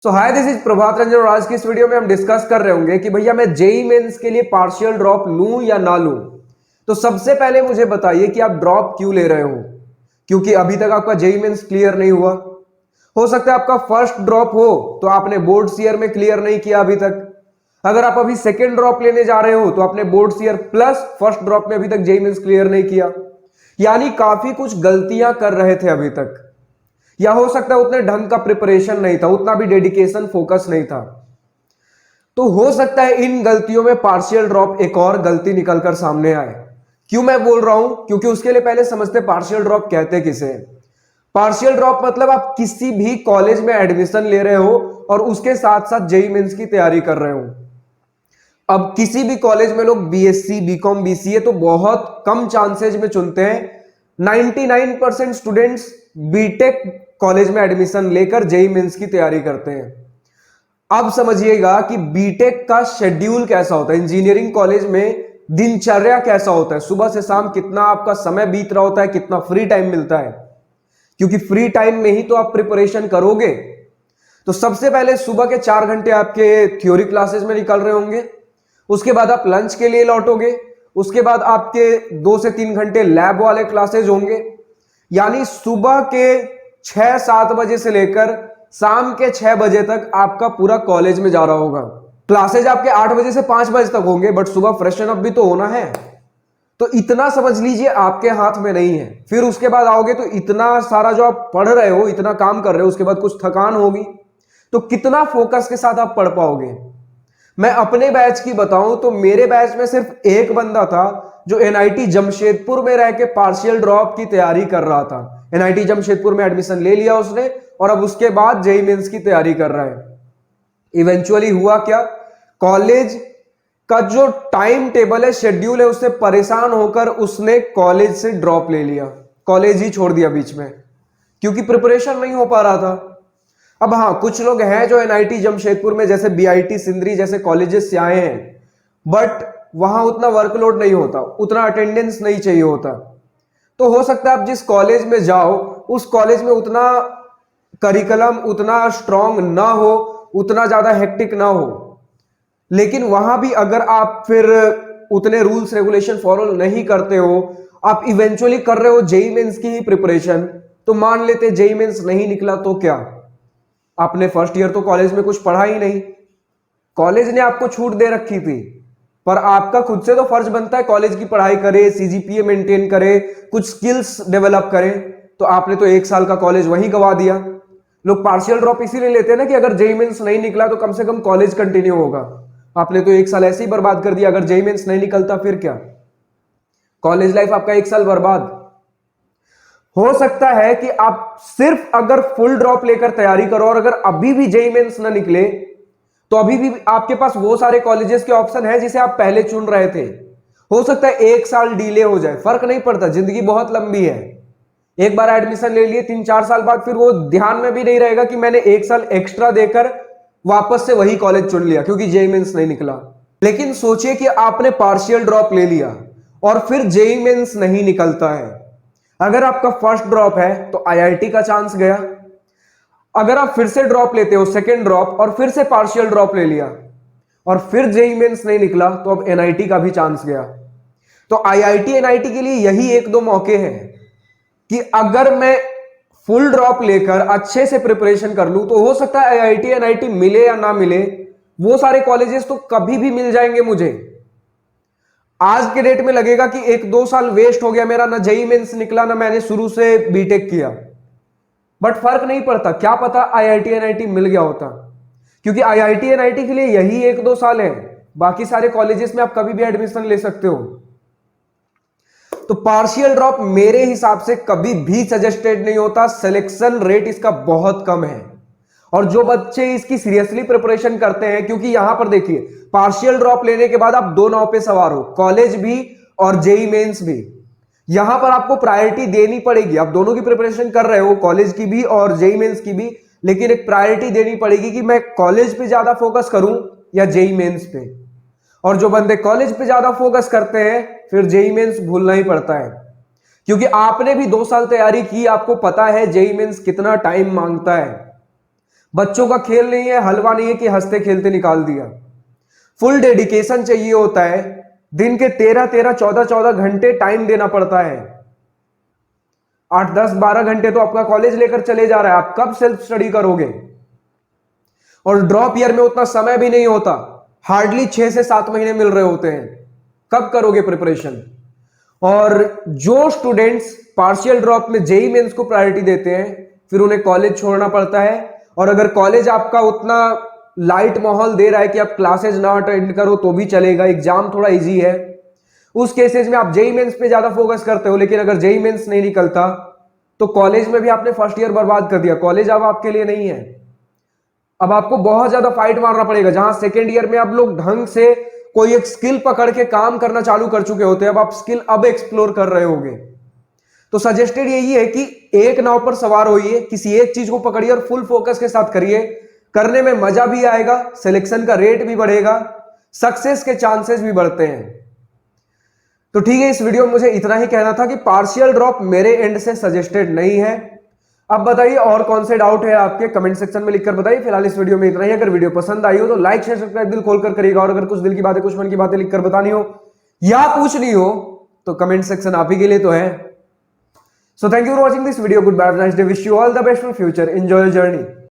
Hi this is Prabhat Ranjan और आज की इस वीडियो में हम डिस्कस कर रहे होंगे कि भैया मैं जेई मेंस के लिए पार्शियल ड्रॉप लूं या ना लूं। तो सबसे पहले मुझे बताइए कि आप ड्रॉप क्यों ले रहे हो। क्योंकि अभी तक आपका जेई मेंस क्लियर नहीं हुआ। हो सकता है आपका फर्स्ट ड्रॉप हो तो आपने बोर्ड्स ईयर में क्लियर नहीं किया अभी तक। अगर आप अभी सेकेंड ड्रॉप लेने जा रहे हो तो आपने boards year plus first drop में अभी तक जेई मेंस क्लियर नहीं किया, यानी काफी कुछ गलतियां कर रहे थे अभी तक। या हो सकता है उतने ढंग का प्रिपरेशन नहीं था, उतना भी डेडिकेशन फोकस नहीं था। तो हो सकता है इन गलतियों में पार्शियल ड्रॉप एक और गलती निकलकर सामने आए। क्यों मैं बोल रहा हूं? क्योंकि उसके लिए पहले समझते पार्शियल ड्रॉप कहते किसे। पार्शियल ड्रॉप मतलब आप किसी भी कॉलेज में एडमिशन ले रहे हो और उसके साथ साथ जेई मेंस की तैयारी कर रहे हो। अब किसी भी कॉलेज में लोग बीएससी, बीकॉम, बीसीए तो बहुत कम चांसेज में चुनते हैं। 99% स्टूडेंट्स बीटेक कॉलेज में एडमिशन लेकर जेई मेंस की तैयारी करते हैं। अब समझिएगा कि बीटेक का शेड्यूल कैसा होता है, इंजीनियरिंग कॉलेज में दिनचर्या कैसा होता है, सुबह से शाम कितना आपका समय बीत रहा होता है, कितना फ्री टाइम मिलता है। क्योंकि फ्री टाइम में ही तो आप प्रिपरेशन करोगे। तो सबसे पहले सुबह के 4 घंटे आपके थ्योरी क्लासेस में निकल रहे होंगे, उसके बाद आप लंच के लिए लौटोगे, उसके बाद आपके 2 से 3 घंटे लैब वाले क्लासेस होंगे। यानी सुबह के 6-7 बजे से लेकर शाम के 6 बजे तक आपका पूरा कॉलेज में जा रहा होगा। क्लासेज आपके 8 बजे से 5 बजे तक होंगे, बट सुबह फ्रेशन अप भी तो होना है। तो इतना समझ लीजिए आपके हाथ में नहीं है। फिर उसके बाद आओगे तो इतना सारा जो आप पढ़ रहे हो, इतना काम कर रहे हो, उसके बाद कुछ थकान होगी, तो कितना फोकस के साथ आप पढ़ पाओगे। मैं अपने बैच की बताऊं तो मेरे बैच में सिर्फ एक बंदा था जो एनआईटी जमशेदपुर में रह के पार्शियल ड्रॉप की तैयारी कर रहा था। एनआईटी जमशेदपुर में एडमिशन ले लिया उसने और अब उसके बाद जेई मेंस की तैयारी कर रहा है। इवेंचुअली हुआ क्या, कॉलेज का जो टाइम टेबल है, शेड्यूल है, उससे परेशान होकर उसने कॉलेज से ड्रॉप ले लिया, कॉलेज ही छोड़ दिया बीच में, क्योंकि प्रिपरेशन नहीं हो पा रहा था। अब हाँ, कुछ लोग हैं जो एनआईटी जमशेदपुर में जैसे बीआईटी सिंदरी जैसे कॉलेजेस से आए हैं, बट वहां उतना वर्कलोड नहीं होता, उतना अटेंडेंस नहीं चाहिए होता। तो हो सकता है आप जिस कॉलेज में जाओ उस कॉलेज में उतना करिकुलम उतना स्ट्रांग ना हो, उतना ज्यादा हेक्टिक ना हो, लेकिन वहां भी अगर आप फिर उतने रूल्स रेगुलेशन फॉलो नहीं करते हो, आप इवेंचुअली कर रहे हो जेई मेंस की ही प्रिपरेशन, तो मान लेते जेई मेंस नहीं निकला तो क्या, आपने फर्स्ट ईयर तो कॉलेज में कुछ पढ़ा ही नहीं। कॉलेज ने आपको छूट दे रखी थी, पर आपका खुद से तो फर्ज बनता है कॉलेज की पढ़ाई करे, सीजीपीए मेंटेन करे, कुछ स्किल्स डेवलप करें। तो आपने तो 1 साल का कॉलेज वहीं गवा दिया। लोग पार्शियल ड्रॉप इसीलिए लेते हैं ना कि अगर जेई मेंस नहीं निकला तो कम से कम कॉलेज कंटिन्यू होगा। आपने तो 1 साल ऐसे ही बर्बाद कर दिया। अगर जेई मेंस नहीं निकलता फिर क्या, कॉलेज लाइफ आपका 1 साल बर्बाद। हो सकता है कि आप सिर्फ अगर फुल ड्रॉप लेकर तैयारी करो और अगर अभी भी जेई मेंस ना निकले तो अभी भी आपके पास वो सारे कॉलेजेस के ऑप्शन है जिसे आप पहले चुन रहे थे। हो सकता है 1 साल डिले हो जाए, फर्क नहीं पड़ता, जिंदगी बहुत लंबी है। एक बार एडमिशन ले लिए, 3-4 साल बाद फिर वो ध्यान में भी नहीं रहेगा कि मैंने 1 साल एक्स्ट्रा देकर वापस से वही कॉलेज चुन लिया क्योंकि जेई मेंस नहीं निकला। लेकिन सोचिए कि आपने पार्शियल ड्रॉप ले लिया और फिर जेई मेंस नहीं निकलता है। अगर आपका फर्स्ट ड्रॉप है तो आईआईटी का चांस गया। अगर आप फिर से ड्रॉप लेते हो, सेकेंड ड्रॉप, और फिर से पार्शियल ड्रॉप ले लिया और फिर जेई मेंस नहीं निकला तो अब एनआईटी का भी चांस गया। तो आईआईटी एनआईटी के लिए यही 1-2 मौके हैं कि अगर मैं फुल ड्रॉप लेकर अच्छे से प्रिपरेशन कर लूं तो हो सकता है आईआईटी एनआईटी मिले या ना मिले, वो सारे कॉलेजेस तो कभी भी मिल जाएंगे मुझे। आज के डेट में लगेगा कि 1-2 साल वेस्ट हो गया मेरा, ना जेई मेंस निकला ना मैंने शुरू से बीटेक किया, बट फर्क नहीं पड़ता, क्या पता आईआईटी एनआईटी मिल गया होता। क्योंकि आईआईटी एनआईटी के लिए यही 1-2 साल है, बाकी सारे कॉलेजेस में आप कभी भी एडमिशन ले सकते हो। तो पार्शियल ड्रॉप मेरे हिसाब से कभी भी सजेस्टेड नहीं होता। सिलेक्शन रेट इसका बहुत कम है और जो बच्चे इसकी सीरियसली प्रिपरेशन करते हैं, क्योंकि यहां पर देखिए पार्शियल ड्रॉप लेने के बाद आप 2 नाव पे सवार हो, कॉलेज भी और जेई मेंस भी। यहां पर आपको प्रायोरिटी देनी पड़ेगी। आप दोनों की प्रिपरेशन कर रहे हो, कॉलेज की भी और जेई मेंस की भी, लेकिन एक प्रायोरिटी देनी पड़ेगी कि मैं कॉलेज पे ज्यादा फोकस करूं या जेई मेंस पे। और जो बंदे कॉलेज पे ज्यादा फोकस करते हैं फिर जेई मेंस भूलना ही पड़ता है, क्योंकि आपने भी 2 साल तैयारी की, आपको पता है जेई मेंस कितना टाइम मांगता है। बच्चों का खेल नहीं है, हलवा नहीं है कि हंसते खेलते निकाल दिया। फुल डेडिकेशन चाहिए होता है, दिन के 13-13, 14-14 घंटे टाइम देना पड़ता है। 8-10-12 घंटे तो आपका कॉलेज लेकर चले जा रहा है, आप कब सेल्फ स्टडी करोगे? और ड्रॉप ईयर में उतना समय भी नहीं होता, हार्डली 6 से 7 महीने मिल रहे होते हैं, कब करोगे प्रिपरेशन? और जो स्टूडेंट्स पार्शियल ड्रॉप में जेई मेंस को प्रायोरिटी देते हैं, फिर उन्हें कॉलेज छोड़ना पड़ता है। और अगर कॉलेज आपका उतना लाइट माहौल दे रहा है कि आप क्लासेज ना अटेंड करो तो भी चलेगा, एग्जाम थोड़ा इजी है, उस केसेस में आप जेई मेंस पे ज्यादा फोकस करते हो। लेकिन अगर जेई मेंस नहीं निकलता तो कॉलेज में भी आपने फर्स्ट ईयर बर्बाद कर दिया, कॉलेज अब आपके लिए नहीं है। अब आपको बहुत ज्यादा फाइट मारना पड़ेगा। जहां सेकेंड ईयर में आप लोग ढंग से कोई एक स्किल पकड़ के काम करना चालू कर चुके होते हैं, अब आप स्किल अब एक्सप्लोर कर रहे होंगे। तो सजेस्टेड यही है कि एक नाव पर सवार होइए, किसी एक चीज को पकड़िए और फुल फोकस के साथ करिए। करने में मजा भी आएगा, सिलेक्शन का रेट भी बढ़ेगा, सक्सेस के चांसेस भी बढ़ते हैं। तो ठीक है, इस वीडियो में मुझे इतना ही कहना था कि पार्शियल ड्रॉप मेरे एंड से सजेस्टेड नहीं है। अब बताइए और कौन से डाउट है आपके, कमेंट सेक्शन में लिखकर बताइए। फिलहाल इस वीडियो में इतना ही। अगर वीडियो पसंद आई हो तो लाइक शेयर सब्सक्राइब दिल खोलकर करिएगा। और अगर कुछ दिल की बातें, कुछ मन की बातें लिखकर बतानी हो या पूछनी हो तो कमेंट सेक्शन आप ही के लिए तो है। So thank you for watching this video. Good bye, nice day, wish you all the best for future, enjoy your journey.